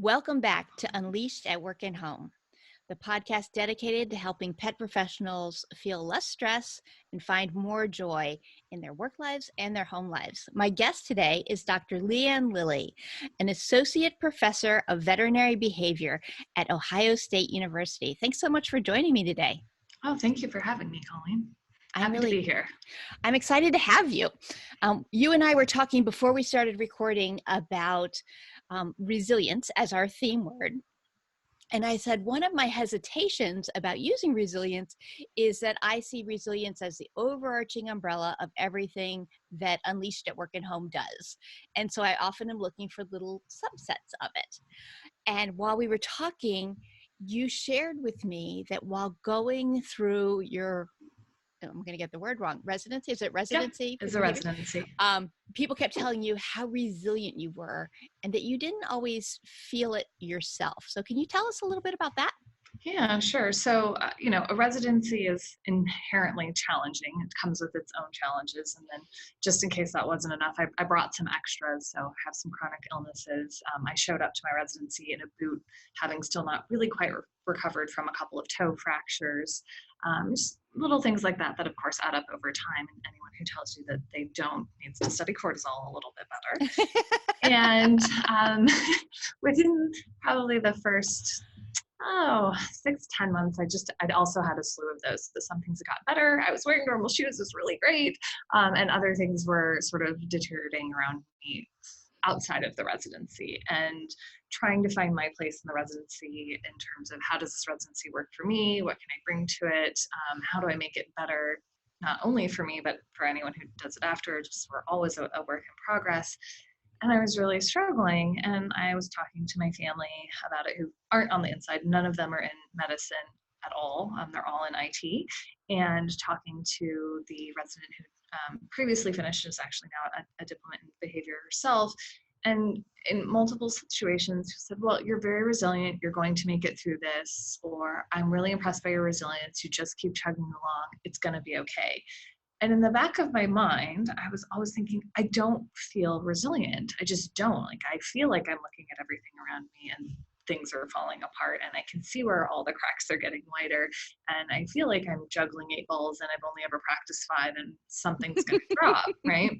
Welcome back to Unleashed at Work and Home, the podcast dedicated to helping pet professionals feel less stress and find more joy in their work lives and their home lives. My guest today is Dr. Leanne Lilly, an associate professor of veterinary behavior at Ohio State University. Thanks so much for joining me today. Oh, thank you for having me, Colleen. Happy to be here. I'm excited to have you. You and I were talking before we started recording about resilience as our theme word. And I said, one of my hesitations about using resilience is that I see resilience as the overarching umbrella of everything that Unleashed at Work and Home does. And so I often am looking for little subsets of it. And while we were talking, you shared with me that while going through your, I'm going to get the word wrong, residency, is it residency? Yeah, it's a residency. People kept telling you how resilient you were and that you didn't always feel it yourself. So can you tell us a little bit about that? Yeah, sure. So, a residency is inherently challenging. It comes with its own challenges. And then just in case that wasn't enough, I brought some extras. So I have some chronic illnesses. I showed up to my residency in a boot, having still not really quite recovered from a couple of toe fractures. Just little things like that of course add up over time. And anyone who tells you that they don't needs to study cortisol a little bit better. And within probably the first 6-10 months, I'd also had a slew of those. So some things got better. I was wearing normal shoes, was really great. And other things were sort of deteriorating around me outside of the residency, and trying to find my place in the residency in terms of how does this residency work for me? What can I bring to it? How do I make it better? Not only for me, but for anyone who does it after. Just we're always a work in progress. And I was really struggling, and I was talking to my family about it, who aren't on the inside. None of them are in medicine at all. They're all in IT. And talking to the resident who previously finished, is actually now a diploma in behavior herself. And in multiple situations, she said, well, you're very resilient. You're going to make it through this. Or I'm really impressed by your resilience. You just keep chugging along. It's going to be okay. And in the back of my mind, I was always thinking, I don't feel resilient. I just don't. Like, I feel like I'm looking at everything around me and things are falling apart, and I can see where all the cracks are getting wider. And I feel like I'm juggling 8 balls and I've only ever practiced 5 and something's going to drop, right?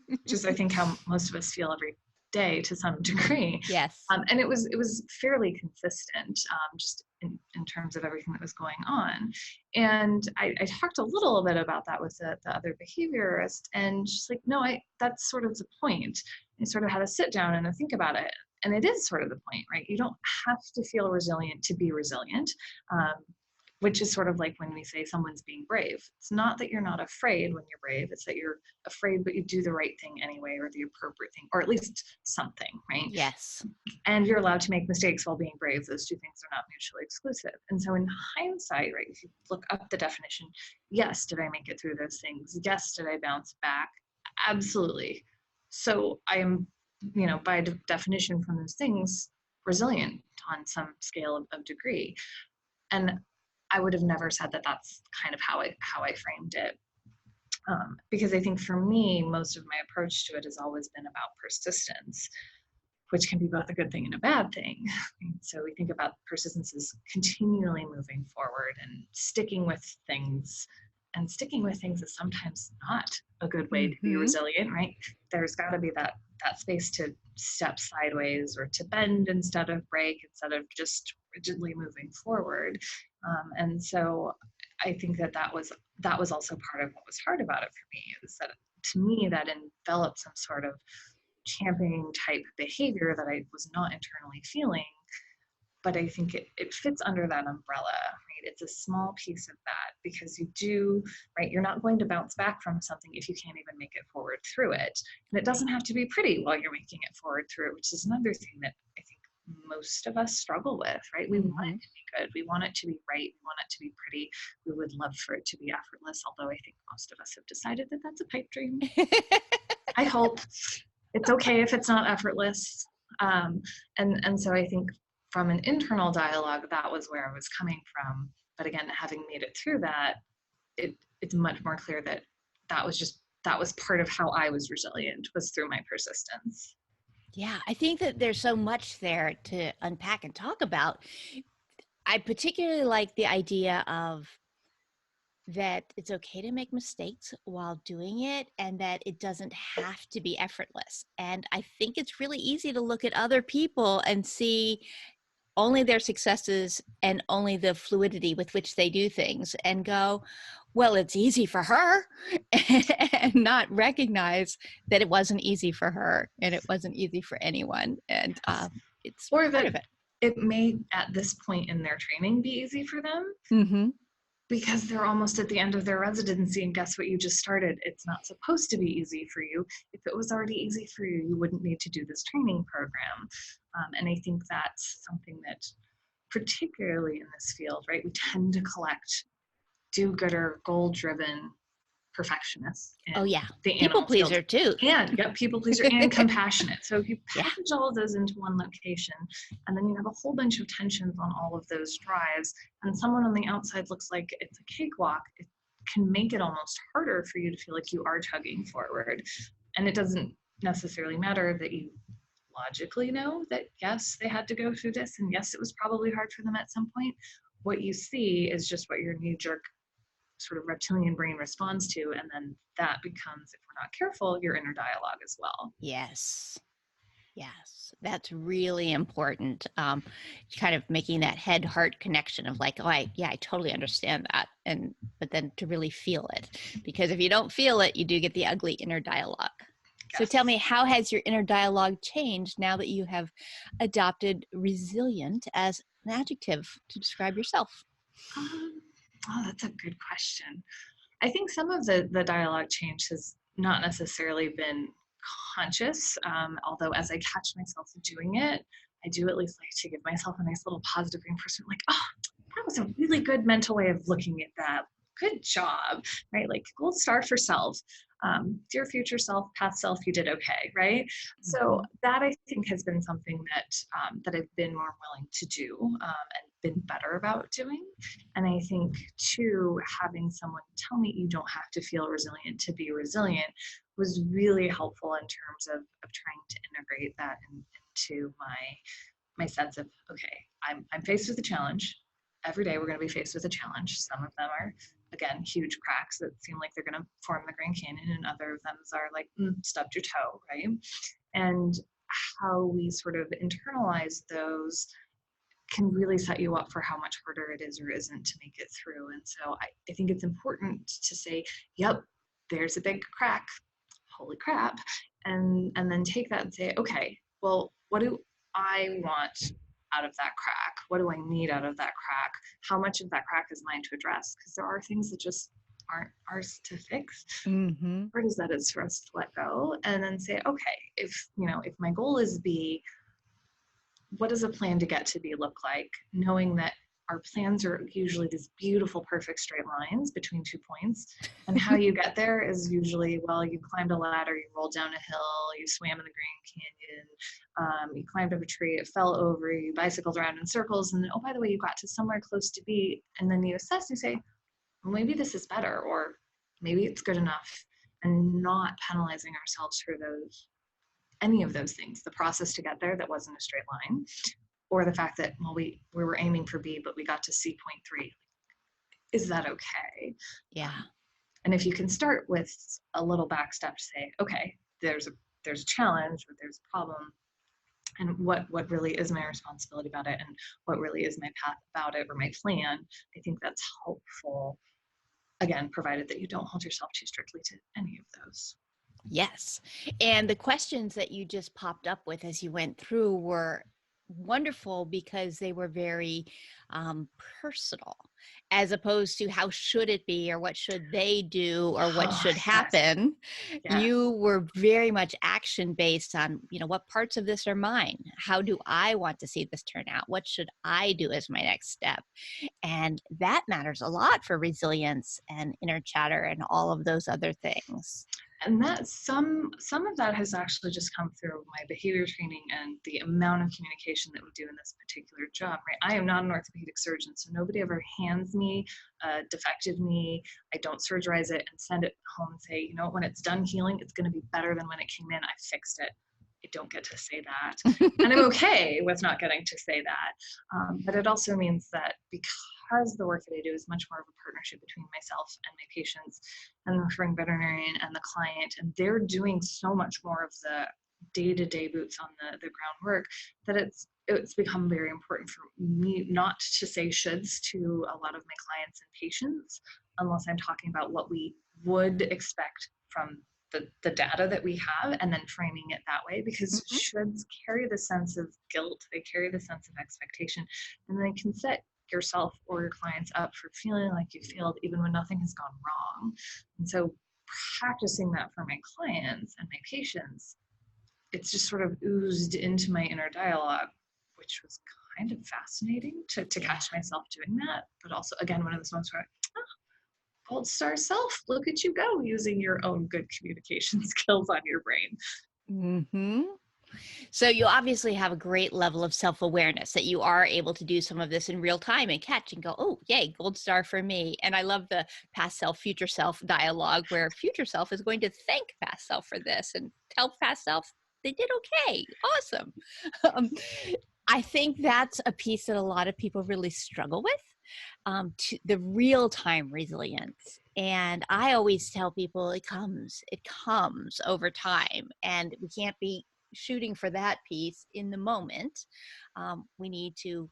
Which is, I think, how most of us feel every day to some degree. Yes. And it was fairly consistent, just in terms of everything that was going on. And I talked a little bit about that with the other behaviorist, and she's like, no, that's sort of the point. I sort of had to sit down and think about it. And it is sort of the point, right? You don't have to feel resilient to be resilient, which is sort of like when we say someone's being brave. It's not that you're not afraid when you're brave. It's that you're afraid, but you do the right thing anyway, or the appropriate thing, or at least something, right? Yes. And you're allowed to make mistakes while being brave. Those two things are not mutually exclusive. And so in hindsight, right, if you look up the definition, yes, did I make it through those things? Yes, did I bounce back? Absolutely. So I am, by definition from those things, resilient on some scale of degree. And I would have never said that that's kind of how I framed it. Because I think for me, most of my approach to it has always been about persistence, which can be both a good thing and a bad thing. So we think about persistence as continually moving forward and sticking with things. And sticking with things is sometimes not a good way to be resilient, right? There's got to be that space to step sideways, or to bend instead of break, instead of just rigidly moving forward. And so I think that was also part of what was hard about it for me, is that to me that enveloped some sort of championing type behavior that I was not internally feeling. But I think it fits under that umbrella, right? It's a small piece of that, because you do, right? You're not going to bounce back from something if you can't even make it forward through it. And it doesn't have to be pretty while you're making it forward through it, which is another thing that I think most of us struggle with, right? We want it to be good. We want it to be right. We want it to be pretty. We would love for it to be effortless, although I think most of us have decided that that's a pipe dream. I hope. It's okay if it's not effortless. And so I think from an internal dialogue, that was where I was coming from. But again, having made it through that, it's much more clear that was part of how I was resilient, was through my persistence. Yeah, I think that there's so much there to unpack and talk about. I particularly like the idea of that it's okay to make mistakes while doing it and that it doesn't have to be effortless. And I think it's really easy to look at other people and see only their successes and only the fluidity with which they do things and go, well, it's easy for her, and not recognize that it wasn't easy for her and it wasn't easy for anyone. And Yes. it's Or part that of it. it may at this point in their training be easy for them Mm-hmm. because they're almost at the end of their residency, and guess what, you just started. It's not supposed to be easy for you. If it was already easy for you, you wouldn't need to do this training program. And I think that's something that, particularly in this field, right, we tend to collect do-gooder, goal-driven perfectionists in Oh, yeah. the People animal field, pleaser, too. and yep, people pleaser and compassionate. So if you Yeah. package all of those into one location, and then you have a whole bunch of tensions on all of those drives, and someone on the outside looks like it's a cakewalk, it can make it almost harder for you to feel like you are tugging forward. And it doesn't necessarily matter that you logically know that yes, they had to go through this, and yes, it was probably hard for them at some point. What you see is just what your knee-jerk sort of reptilian brain responds to, and then that becomes, if we're not careful, your inner dialogue as well. Yes. Yes, that's really important. Kind of making that head-heart connection of like, oh, yeah, I totally understand that, and but then to really feel it, because if you don't feel it, you do get the ugly inner dialogue. So Yes. tell me, how has your inner dialogue changed now that you have adopted resilient as an adjective to describe yourself? Oh, that's a good question. I think some of the dialogue change has not necessarily been conscious, although as I catch myself doing it, I do at least like to give myself a nice little positive reinforcement, like, oh, that was a really good mental way of looking at that. Good job, right? Like gold star for self. Dear future self, past self, you did okay, right? So Mhm. that I think has been something that that I've been more willing to do and been better about doing. And I think too, having someone tell me you don't have to feel resilient to be resilient was really helpful in terms of trying to integrate that into my sense of, okay, I'm faced with a challenge. Every day we're going to be faced with a challenge. Some of them are, again, huge cracks that seem like they're going to form the Grand Canyon, and other of them are like, stubbed your toe, right? And how we sort of internalize those can really set you up for how much harder it is or isn't to make it through. And so I think it's important to say, yep, there's a big crack. Holy crap. And then take that and say, okay, well, what do I want out of that crack? What do I need out of that crack? How much of that crack is mine to address? Because there are things that just aren't ours to fix. Mm-hmm. Hard as that is for us to let go, and then say, okay, if my goal is B, what does a plan to get to B look like? Knowing that our plans are usually these beautiful, perfect straight lines between 2 points. And how you get there is usually, well, you climbed a ladder, you rolled down a hill, you swam in the Grand Canyon, you climbed up a tree, it fell over, you bicycled around in circles, and then, oh, by the way, you got to somewhere close to B. And then you assess and you say, well, maybe this is better, or maybe it's good enough, and not penalizing ourselves for any of those things, the process to get there that wasn't a straight line, or the fact that, well, we were aiming for B, but we got to C.3. Is that okay? Yeah. And if you can start with a little back step to say, okay, there's a challenge, or there's a problem, and what really is my responsibility about it, and what really is my path about it, or my plan, I think that's helpful. Again, provided that you don't hold yourself too strictly to any of those. Yes. And the questions that you just popped up with as you went through were wonderful because they were very personal, as opposed to how should it be or what should they do or what Oh, should yes, happen. yes. You were very much action based on, what parts of this are mine? How do I want to see this turn out? What should I do as my next step? And that matters a lot for resilience and inner chatter and all of those other things. And that some of that has actually just come through my behavior training and the amount of communication that we do in this particular job, right? I am not an orthopedic surgeon, so nobody ever hands me a defective knee. I don't surgerize it and send it home and say, when it's done healing, it's going to be better than when it came in. I fixed it. I don't get to say that. And I'm okay with not getting to say that. But it also means that because the work that I do is much more of a partnership between myself and my patients and the referring veterinarian and the client, and they're doing so much more of the day-to-day boots on the groundwork, that it's become very important for me not to say shoulds to a lot of my clients and patients unless I'm talking about what we would expect from the data that we have, and then framing it that way, because shoulds carry the sense of guilt, they carry the sense of expectation, and they can set yourself or your clients up for feeling like you failed even when nothing has gone wrong. And so practicing that for my clients and my patients, it's just sort of oozed into my inner dialogue, which was kind of fascinating to catch myself doing that. But also, again, one of those moments where gold star self, look at you go, using your own good communication skills on your brain. So you obviously have a great level of self-awareness that you are able to do some of this in real time and catch and go, oh, yay, gold star for me. And I love the past self, future self dialogue where future self is going to thank past self for this and tell past self they did okay. Awesome. I think that's a piece that a lot of people really struggle with. To the real-time resilience. And I always tell people it comes over time, and we can't be shooting for that piece in the moment. We need to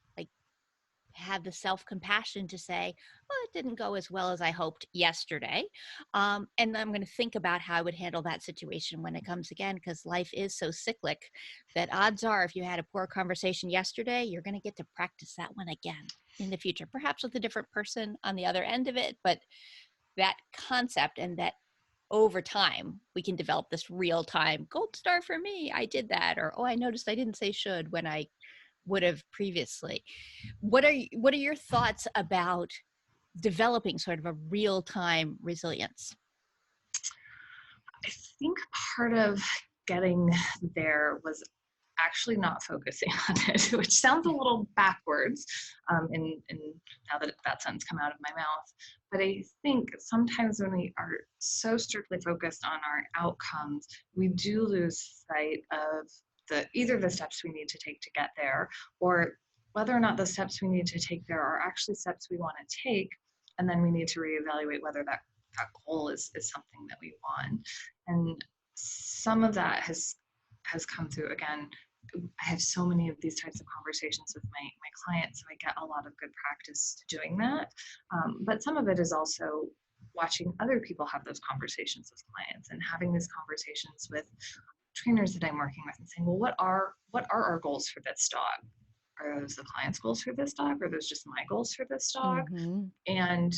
have the self-compassion to say, well, it didn't go as well as I hoped yesterday. And I'm going to think about how I would handle that situation when it comes again, because life is so cyclic that odds are if you had a poor conversation yesterday, you're going to get to practice that one again in the future, perhaps with a different person on the other end of it. But that concept, and that over time, we can develop this real time gold star for me. I did that. Or, oh, I noticed I didn't say should when I would have previously. What are your thoughts about developing sort of a real-time resilience? I think part of getting there was actually not focusing on it, which sounds a little backwards in now that sentence come out of my mouth. But I think sometimes when we are so strictly focused on our outcomes, we do lose sight of either the steps we need to take to get there, or whether or not the steps we need to take there are actually steps we want to take, and then we need to reevaluate whether that goal is something that we want. And some of that has come through. Again, I have so many of these types of conversations with my clients, so I get a lot of good practice doing that. But some of it is also watching other people have those conversations with clients, and having these conversations with trainers that I'm working with, and saying, well, what are our goals for this dog? Are those the client's goals for this dog? Or are those just my goals for this dog? And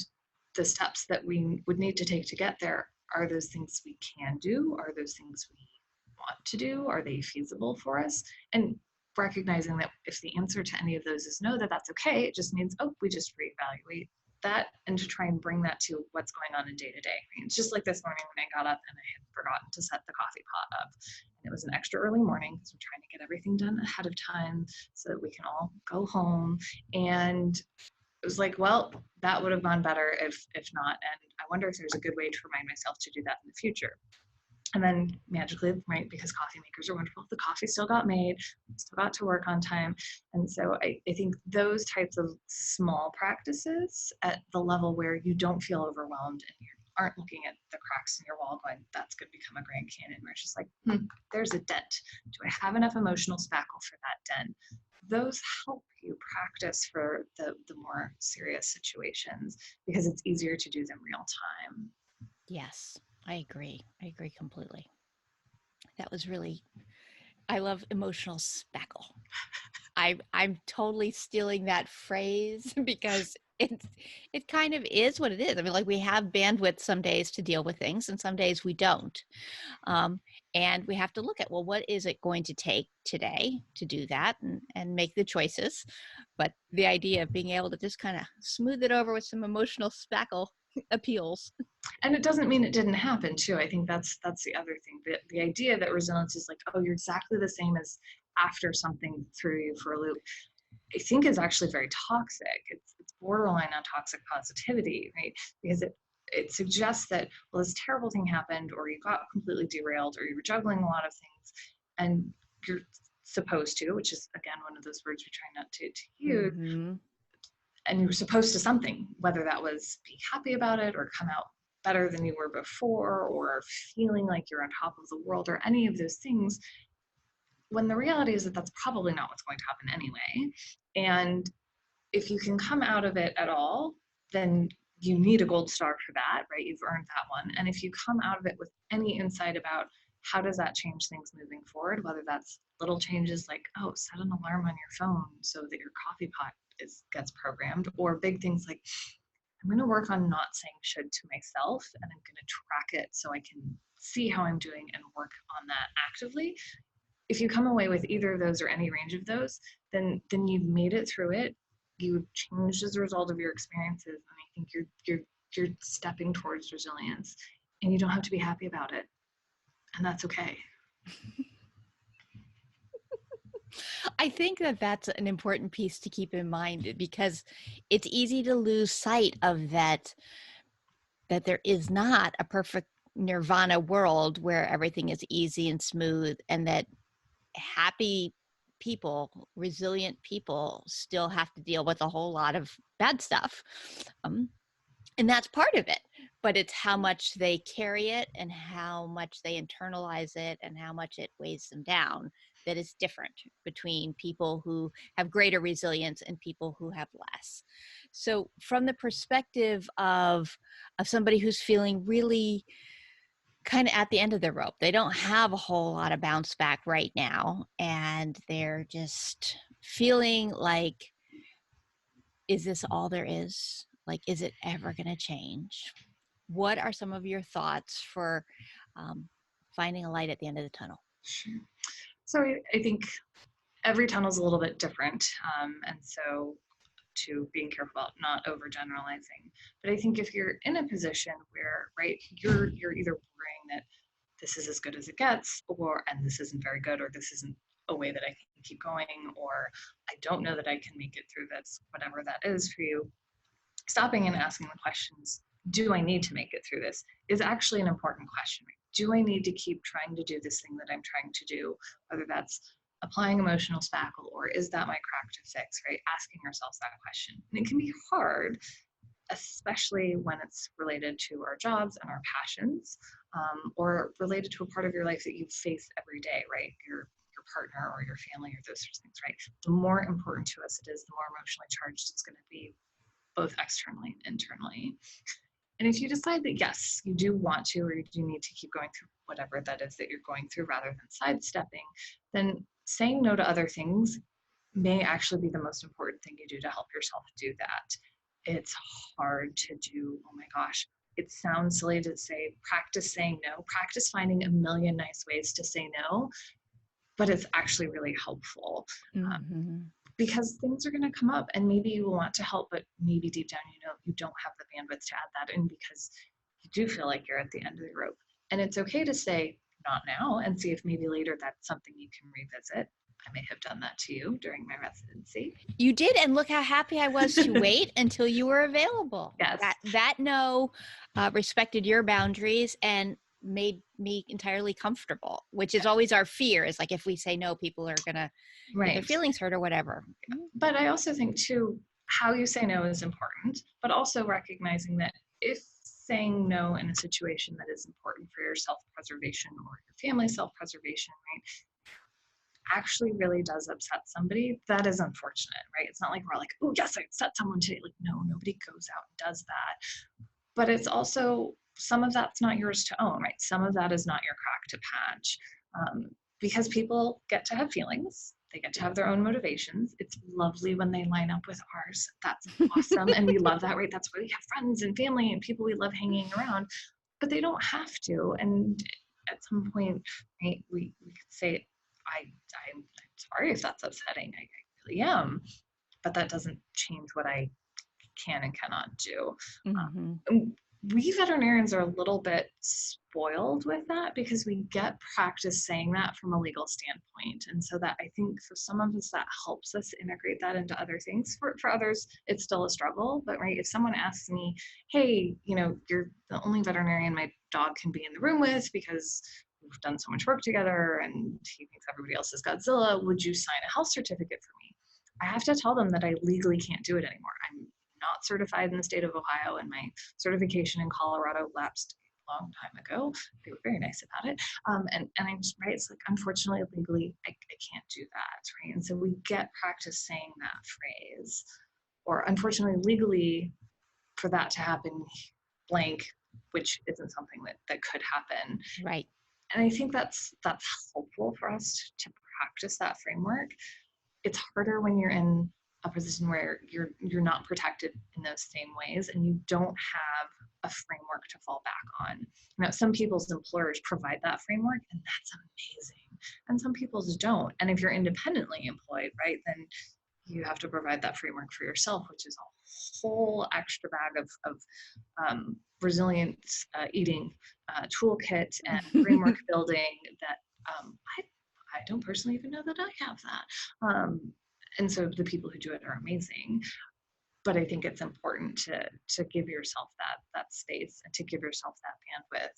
the steps that we would need to take to get there, are those things we can do? Are those things we want to do? Are they feasible for us? And recognizing that if the answer to any of those is no, that's okay. It just means, we just reevaluate that, and to try and bring that to what's going on in day to day. It's just like this morning when I got up and I had forgotten to set the coffee pot up. And it was an extra early morning because we're trying to get everything done ahead of time so that we can all go home. And it was like, well, that would have gone better if not. And I wonder if there's a good way to remind myself to do that in the future. And then magically, right, because coffee makers are wonderful, the coffee still got made, still got to work on time. And so I think those types of small practices at the level where you don't feel overwhelmed and you aren't looking at the cracks in your wall going, that's going to become a Grand Canyon, where it's just like, there's a dent. Do I have enough emotional spackle for that dent? Those help you practice for the more serious situations, because it's easier to do them real time. Yes, I agree. I agree completely. That was really, I love emotional spackle. I'm totally stealing that phrase because it kind of is what it is. I mean, we have bandwidth some days to deal with things, and some days we don't. And we have to look at, well, what is it going to take today to do that, and make the choices. But the idea of being able to just kind of smooth it over with some emotional spackle appeals. And it doesn't mean it didn't happen too. I think that's the other thing. The idea that resilience is like, you're exactly the same as after something threw you for a loop, I think is actually very toxic. It's borderline on toxic positivity, right? Because it suggests that, well, this terrible thing happened, or you got completely derailed, or you were juggling a lot of things, and you're supposed to, which is again one of those words we try not to use, Mm-hmm. and you were supposed to something, whether that was be happy about it or come out better than you were before or feeling like you're on top of the world or any of those things, when the reality is that that's probably not what's going to happen anyway. And if you can come out of it at all, then you need a gold star for that, right? You've earned that one. And if you come out of it with any insight about how does that change things moving forward, whether that's little changes like, oh, set an alarm on your phone so that your coffee pot gets programmed, or big things like, I'm going to work on not saying should to myself, and I'm going to track it so I can see how I'm doing and work on that actively. If you come away with either of those or any range of those, then you've made it through it. You changed as a result of your experiences, and I think you're stepping towards resilience, and you don't have to be happy about it, and that's okay. I think that that's an important piece to keep in mind, because it's easy to lose sight of that there is not a perfect nirvana world where everything is easy and smooth, and that happy people, resilient people, still have to deal with a whole lot of bad stuff. And that's part of it, but it's how much they carry it and how much they internalize it and how much it weighs them down that is different between people who have greater resilience and people who have less. So from the perspective of somebody who's feeling really kind of at the end of the rope, they don't have a whole lot of bounce back right now, and they're just feeling like, is this all there is? Like, is it ever going to change? What are some of your thoughts for finding a light at the end of the tunnel? Sure. So I think every tunnel is a little bit different, and so to being careful about not overgeneralizing. But I think if you're in a position where, right, you're either worrying that this is as good as it gets, and this isn't very good, or this isn't a way that I can keep going, or I don't know that I can make it through this, whatever that is for you, stopping and asking the questions, do I need to make it through this, is actually an important question. Do I need to keep trying to do this thing that I'm trying to do, whether that's applying emotional spackle, or is that my crack to fix, right? Asking ourselves that question. And it can be hard, especially when it's related to our jobs and our passions, or related to a part of your life that you face every day, right? Your partner or your family or those sorts of things, right? The more important to us it is, the more emotionally charged it's going to be, both externally and internally. And if you decide that, yes, you do want to, or you do need to keep going through whatever that is that you're going through rather than sidestepping, then saying no to other things may actually be the most important thing you do to help yourself do that. It's hard to do. Oh my gosh. It sounds silly to say, practice saying no, practice finding a million nice ways to say no, but it's actually really helpful. Mm-hmm. Because things are going to come up, and maybe you want to help, but maybe deep down, you don't have the bandwidth to add that in because you do feel like you're at the end of the rope. And it's okay to say not now and see if maybe later that's something you can revisit. I may have done that to you during my residency. You did, and look how happy I was to wait until you were available. Yes. That no respected your boundaries and made me entirely comfortable, which is always our fear, is like, if we say no, people are gonna get their feelings hurt or whatever. But I also think too, how you say no is important, but also recognizing that if saying no in a situation that is important for your self-preservation or your family's self-preservation, right, actually really does upset somebody, that is unfortunate, right? It's not like we're like, oh yes, I upset someone today. Like, no, nobody goes out and does that. But it's also, some of that's not yours to own, right? Some of that is not your crack to patch, because people get to have feelings. They get to have their own motivations. It's lovely when they line up with ours. That's awesome. And we love that, right? That's why we have friends and family and people we love hanging around, but they don't have to. And at some point, right, we could say, I'm sorry if that's upsetting. I really am, but that doesn't change what I can and cannot do. Mm-hmm. We veterinarians are a little bit spoiled with that because we get practice saying that from a legal standpoint. And so that, I think for some of us, that helps us integrate that into other things. For others, it's still a struggle. But right, if someone asks me, hey, you're the only veterinarian my dog can be in the room with because we've done so much work together and he thinks everybody else is Godzilla. Would you sign a health certificate for me? I have to tell them that I legally can't do it anymore. I'm not certified in the state of Ohio, and my certification in Colorado lapsed a long time ago. They were very nice about it. And I'm just, right, it's like, unfortunately, legally, I can't do that, right? And so we get practice saying that phrase, or unfortunately, legally, for that to happen, blank, which isn't something that could happen. Right. And I think that's helpful for us to practice that framework. It's harder when you're in a position where you're not protected in those same ways and you don't have a framework to fall back on. You know, some people's employers provide that framework, and that's amazing. And some people's don't. And if you're independently employed, right, then you have to provide that framework for yourself, which is a whole extra bag of resilience eating toolkit and framework building that I don't personally even know that I have that. And so the people who do it are amazing. But I think it's important to give yourself that space and to give yourself that bandwidth.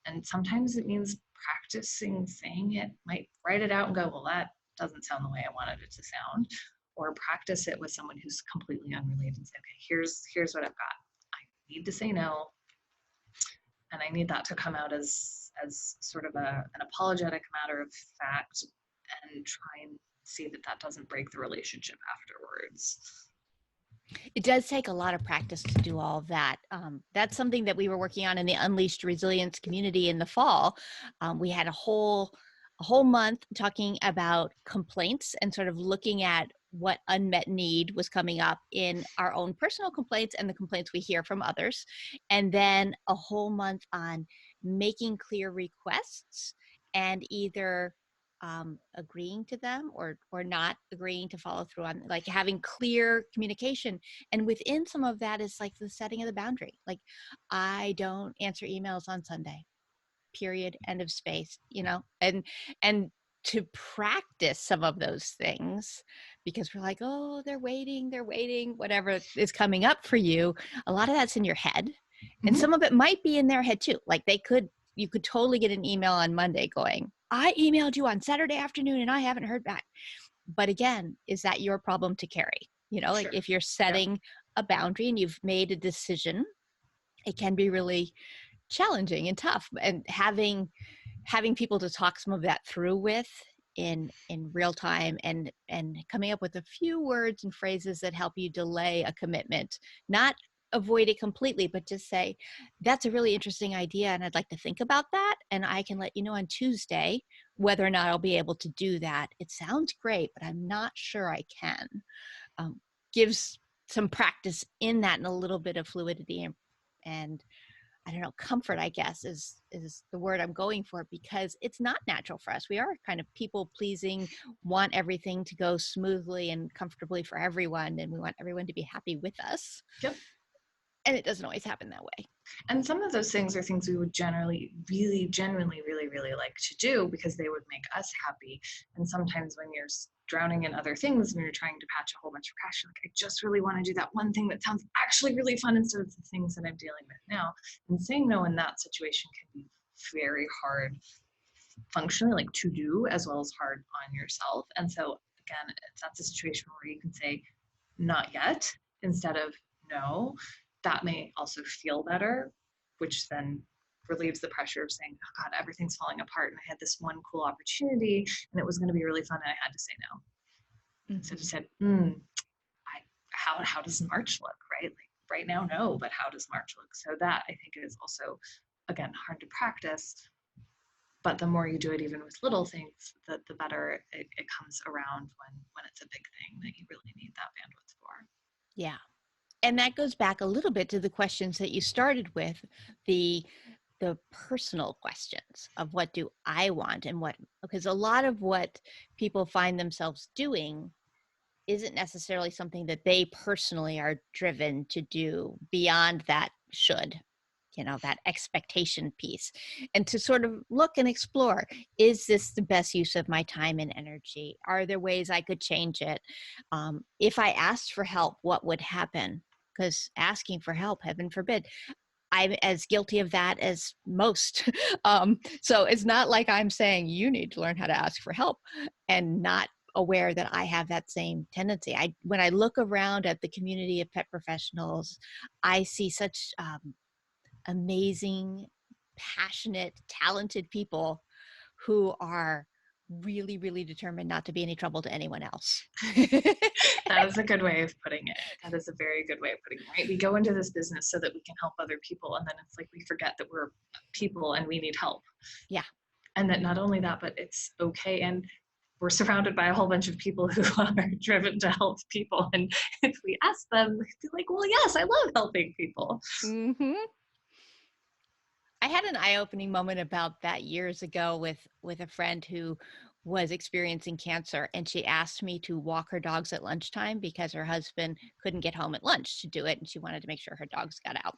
And sometimes it means practicing saying it, might write it out and go, well, that doesn't sound the way I wanted it to sound. Or practice it with someone who's completely unrelated and say, okay, here's what I've got. I need to say no. And I need that to come out as sort of an apologetic matter of fact, and try and see that doesn't break the relationship afterwards. It does take a lot of practice to do all of that. That's something that we were working on in the Unleashed Resilience community in the fall. We had a whole month talking about complaints and sort of looking at what unmet need was coming up in our own personal complaints and the complaints we hear from others. And then a whole month on making clear requests and either agreeing to them or not agreeing to follow through on, like, having clear communication. And within some of that is like the setting of the boundary. Like, I don't answer emails on Sunday, period, end of space, you know, and to practice some of those things, because we're like, oh, they're waiting, whatever is coming up for you. A lot of that's in your head. And some of it might be in their head too. Like, you could totally get an email on Monday going, I emailed you on Saturday afternoon and I haven't heard back. But again, is that your problem to carry? You know, like, if you're setting a boundary and you've made a decision, it can be really challenging and tough. And having people to talk some of that through with in real time, and coming up with a few words and phrases that help you delay a commitment, not avoid it completely, but just say, that's a really interesting idea and I'd like to think about that, and I can let you know on Tuesday whether or not I'll be able to do that. It sounds great, but I'm not sure I can. Gives some practice in that, and a little bit of fluidity and I don't know, comfort, I guess, is the word I'm going for, because it's not natural for us. We are kind of people pleasing, want everything to go smoothly and comfortably for everyone, and we want everyone to be happy with us. Yep. And it doesn't always happen that way. And some of those things are things we would generally, really, genuinely, really, really like to do because they would make us happy. And sometimes when you're drowning in other things and you're trying to patch a whole bunch of cracks, you're like, I just really want to do that one thing that sounds actually really fun instead of the things that I'm dealing with now. And saying no in that situation can be very hard functionally, like to do, as well as hard on yourself. And so again, that's a situation where you can say not yet instead of no. That may also feel better, which then relieves the pressure of saying, oh God, everything's falling apart and I had this one cool opportunity and it was going to be really fun and I had to say no. So just said, how does March look, right? Like right now, no, but how does March look? So that, I think, is also, again, hard to practice, but the more you do it, even with little things, the better it comes around when it's a big thing that you really need that bandwidth for. Yeah. And that goes back a little bit to the questions that you started with, the personal questions of what do I want, and because a lot of what people find themselves doing isn't necessarily something that they personally are driven to do beyond that should, that expectation piece. And to sort of look and explore, is this the best use of my time and energy? Are there ways I could change it? If I asked for help, what would happen? Because asking for help, heaven forbid, I'm as guilty of that as most. So it's not like I'm saying you need to learn how to ask for help and not aware that I have that same tendency. When I look around at the community of pet professionals, I see such amazing, passionate, talented people who are really, really determined not to be any trouble to anyone else. That is a good way of putting it. That is a very good way of putting it, right? We go into this business so that we can help other people, and then it's like we forget that we're people and we need help. Yeah. And that not only that, but it's okay. And we're surrounded by a whole bunch of people who are driven to help people. And if we ask them, they'd be like, well, yes, I love helping people. Mm-hmm. I had an eye-opening moment about that years ago with a friend who was experiencing cancer, and she asked me to walk her dogs at lunchtime because her husband couldn't get home at lunch to do it, and she wanted to make sure her dogs got out.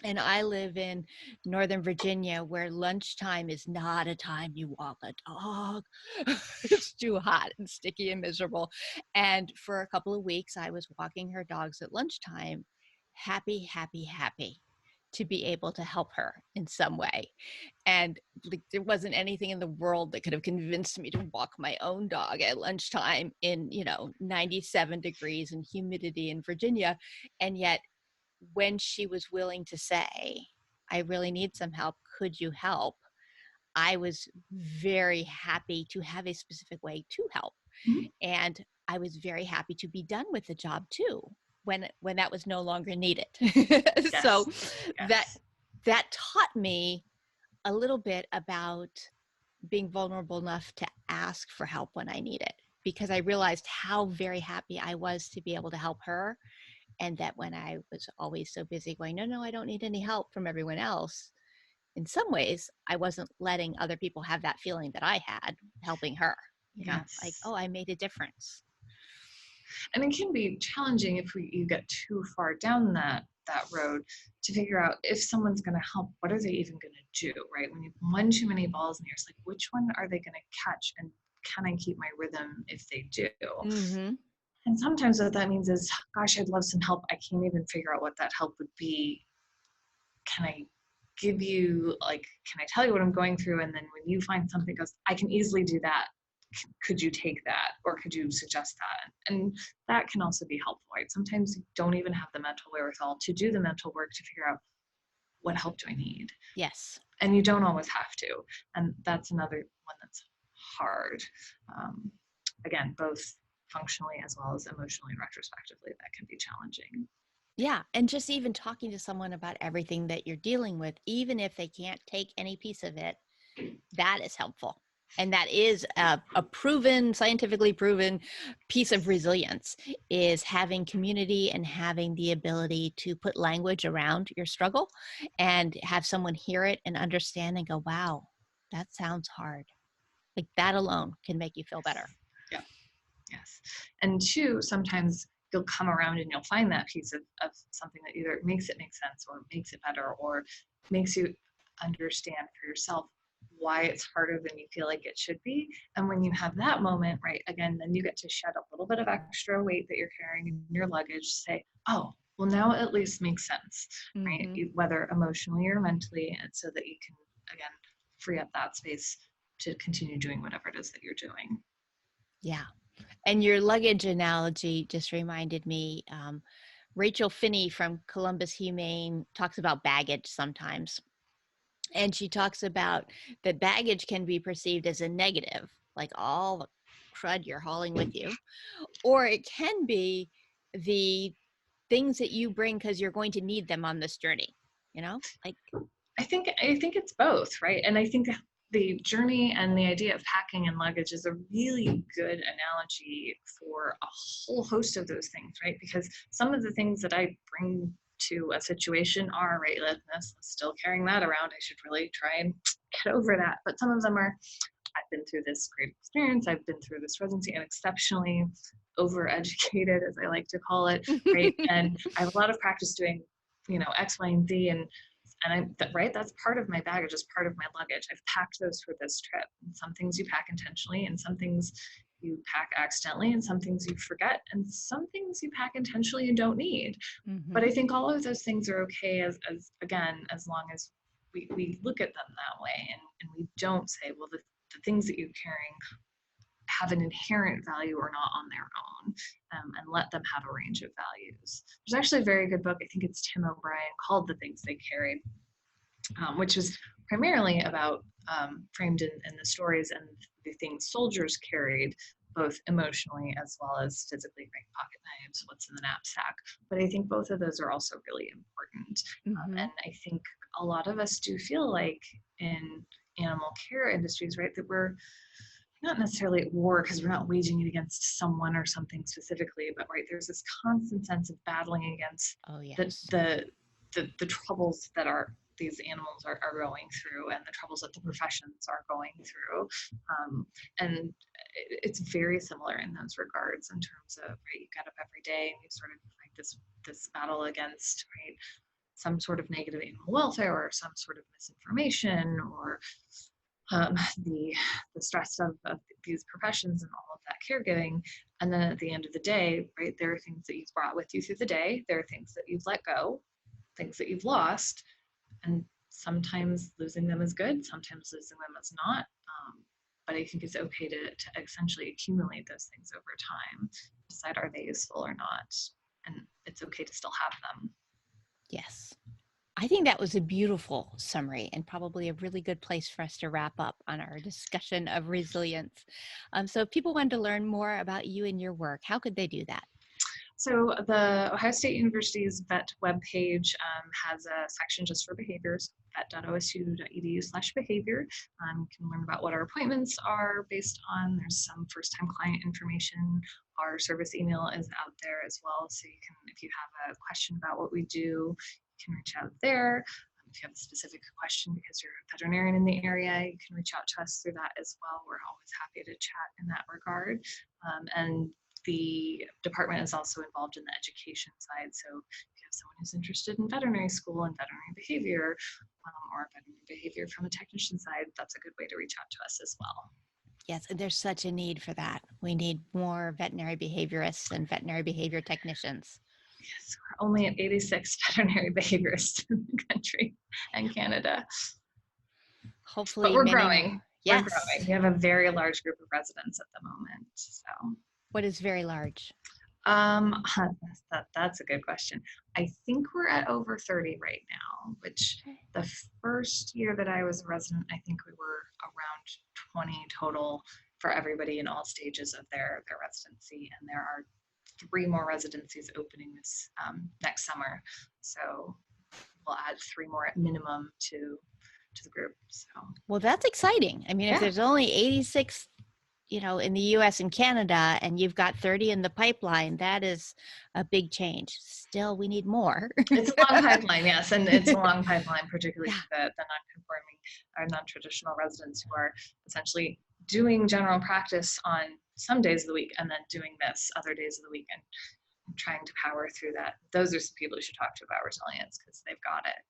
And I live in Northern Virginia, where lunchtime is not a time you walk a dog. It's too hot and sticky and miserable. And for a couple of weeks, I was walking her dogs at lunchtime, happy, happy, happy to be able to help her in some way. And like, there wasn't anything in the world that could have convinced me to walk my own dog at lunchtime in, 97 degrees and humidity in Virginia. And yet, when she was willing to say, I really need some help, could you help? I was very happy to have a specific way to help. Mm-hmm. And I was very happy to be done with the job too, when that was no longer needed. Yes. So Yes. that taught me a little bit about being vulnerable enough to ask for help when I need it, because I realized how very happy I was to be able to help her. And that when I was always so busy going, no, I don't need any help from everyone else, in some ways, I wasn't letting other people have that feeling that I had helping her, Yes. like, oh, I made a difference. And it can be challenging if you get too far down that road to figure out if someone's going to help, what are they even going to do, right? When you have one too many balls in the air, it's like, which one are they going to catch? And can I keep my rhythm if they do? Mm-hmm. And sometimes what that means is, gosh, I'd love some help. I can't even figure out what that help would be. Can I give you, can I tell you what I'm going through? And then when you find something goes, I can easily do that. Could you take that? Or could you suggest that? And that can also be helpful, right? Sometimes you don't even have the mental wherewithal to do the mental work to figure out, what help do I need? Yes. And you don't always have to. And that's another one that's hard. Again, both functionally as well as emotionally and retrospectively, that can be challenging. Yeah. And just even talking to someone about everything that you're dealing with, even if they can't take any piece of it, that is helpful. And that is a scientifically proven piece of resilience, is having community and having the ability to put language around your struggle and have someone hear it and understand and go, wow, that sounds hard. Like, that alone can make you feel better. Yeah. Yes. And two, sometimes you'll come around and you'll find that piece of something that either makes it make sense or makes it better or makes you understand for yourself why it's harder than you feel like it should be. And when you have that moment, right, again, then you get to shed a little bit of extra weight that you're carrying in your luggage, say, oh, well, now it at least makes sense, right? Mm-hmm. Whether emotionally or mentally, and so that you can, again, free up that space to continue doing whatever it is that you're doing. Yeah. And your luggage analogy just reminded me, Rachel Finney from Columbus Humane talks about baggage sometimes. And she talks about that baggage can be perceived as a negative, like all the crud you're hauling with you, or it can be the things that you bring because you're going to need them on this journey, like. I think it's both, right? And I think the journey and the idea of packing and luggage is a really good analogy for a whole host of those things, right? Because some of the things that I bring to a situation are weightlessness, still carrying that around. I should really try and get over that. But some of them are, I've been through this great experience. I've been through this residency. I'm exceptionally overeducated, as I like to call it, right? And I have a lot of practice doing, X, Y, and Z, and right, that's part of my baggage, is part of my luggage. I've packed those for this trip. And some things you pack intentionally, and some things you pack accidentally, and some things you forget, and some things you pack intentionally and don't need. But Mm-hmm. I think all of those things are okay as again, as long as we look at them that way, and we don't say, well, the things that you're carrying have an inherent value or not on their own, and let them have a range of values. There's actually a very good book, I think it's Tim O'Brien, called The Things They Carried, which was primarily about framed in the stories and the things soldiers carried, both emotionally as well as physically, like pocket knives, what's in the knapsack. But I think both of those are also really important. Mm-hmm. And I think a lot of us do feel like in animal care industries, right, that we're not necessarily at war because we're not waging it against someone or something specifically, but right, there's this constant sense of battling against Oh, yes. the troubles that these animals are going through, and the troubles that the professions are going through. And it's very similar in those regards in terms of, right, you get up every day and you sort of fight this battle against, right, some sort of negative animal welfare or some sort of misinformation or the stress of these professions and all of that caregiving. And then at the end of the day, right, there are things that you've brought with you through the day. There are things that you've let go, things that you've lost, and sometimes losing them is good, sometimes losing them is not. But I think it's okay to essentially accumulate those things over time, decide are they useful or not, and it's okay to still have them. Yes. I think that was a beautiful summary and probably a really good place for us to wrap up on our discussion of resilience. So if people wanted to learn more about you and your work, how could they do that? So the Ohio State University's VET webpage has a section just for behaviors, vet.osu.edu/behavior. You can learn about what our appointments are based on. There's some first-time client information. Our service email is out there as well, so you can, if you have a question about what we do, you can reach out there. If you have a specific question because you're a veterinarian in the area, you can reach out to us through that as well. We're always happy to chat in that regard. And the department is also involved in the education side. So if you have someone who's interested in veterinary school and veterinary behavior, or veterinary behavior from a technician side, that's a good way to reach out to us as well. Yes, and there's such a need for that. We need more veterinary behaviorists and veterinary behavior technicians. Yes, we're only at 86 veterinary behaviorists in the country and Canada. Hopefully, but we're many growing. more. Yes. We're growing. We have a very large group of residents at the moment. So. What is very large? That's a good question. I think we're at over 30 right now, which the first year that I was a resident, I think we were around 20 total for everybody in all stages of their residency. And there are 3 more residencies opening this next summer. So we'll add 3 more at minimum to the group. So. Well, that's exciting. I mean, if there's only 86 in the US and Canada, and you've got 30 in the pipeline, that is a big change. Still, we need more. It's a long pipeline, yes, and it's a long pipeline, particularly the non-conforming or non-traditional residents who are essentially doing general practice on some days of the week and then doing this other days of the week and trying to power through that. Those are some people you should talk to about resilience because they've got it.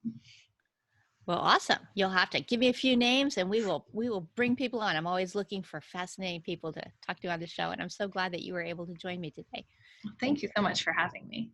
Well, awesome. You'll have to give me a few names and we will bring people on. I'm always looking for fascinating people to talk to on the show. And I'm so glad that you were able to join me today. Thank you so much for having me.